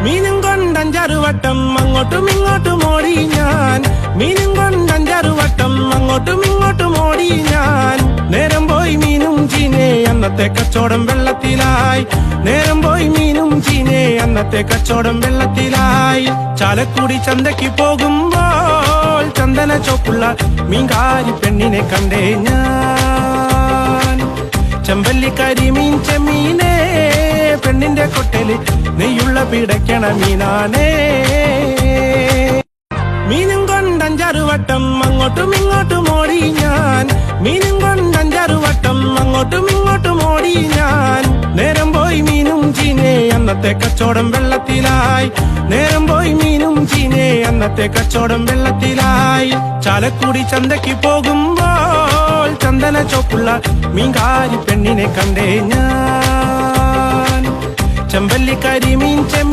മീനും കൊണ്ടഞ്ചാറ് വട്ടം അങ്ങോട്ടും ഇങ്ങോട്ടും ഓടി ഞാൻ. മീനും കൊണ്ടഞ്ചാറ് വട്ടം അങ്ങോട്ടും ഇങ്ങോട്ടും ഓടി ഞാൻ. നേരം പോയി മീനും ചീനെ അന്നത്തെ കച്ചവടം വെള്ളത്തിലായി. നേരം പോയി മീനും ചീനെ അന്നത്തെ കച്ചവടം വെള്ളത്തിലായി. ചാലക്കുടി ചന്തയ്ക്ക് പോകുമ്പോൾ ചന്ദന ചോപ്പുള്ള മീൻകാരി പെണ്ണിനെ കണ്ടേ ഞാൻ. ചെമ്പല്ലിക്കരി മീൻ ചെമ്മീനേ പെണ്ണിന്റെ കൊട്ടല് നെയ്യുള്ള പിടയ്ക്കണ മീനാനേ. മീനും കൊണ്ടഞ്ചാറ് വട്ടം അങ്ങോട്ടും ഇങ്ങോട്ടും ഓടി ഞാൻ. മീനും കൊണ്ടഞ്ചാറ് വട്ടം അങ്ങോട്ടും ഇങ്ങോട്ടും ഓടി ഞാൻ. നേരം പോയി മീനും ചീനെ അന്നത്തെ കച്ചവടം വെള്ളത്തിലായി. നേരം പോയി മീനും ചീനെ അന്നത്തെ കച്ചവടം വെള്ളത്തിലായി. ചാലക്കുടി ചന്തയ്ക്ക് പോകുമ്പോൾ ചന്ദന ചോപ്പുള്ള മീൻകാരി പെണ്ണിനെ കണ്ടേ ഞാൻ. ചെമ്പല്ലിക്കരി മീൻ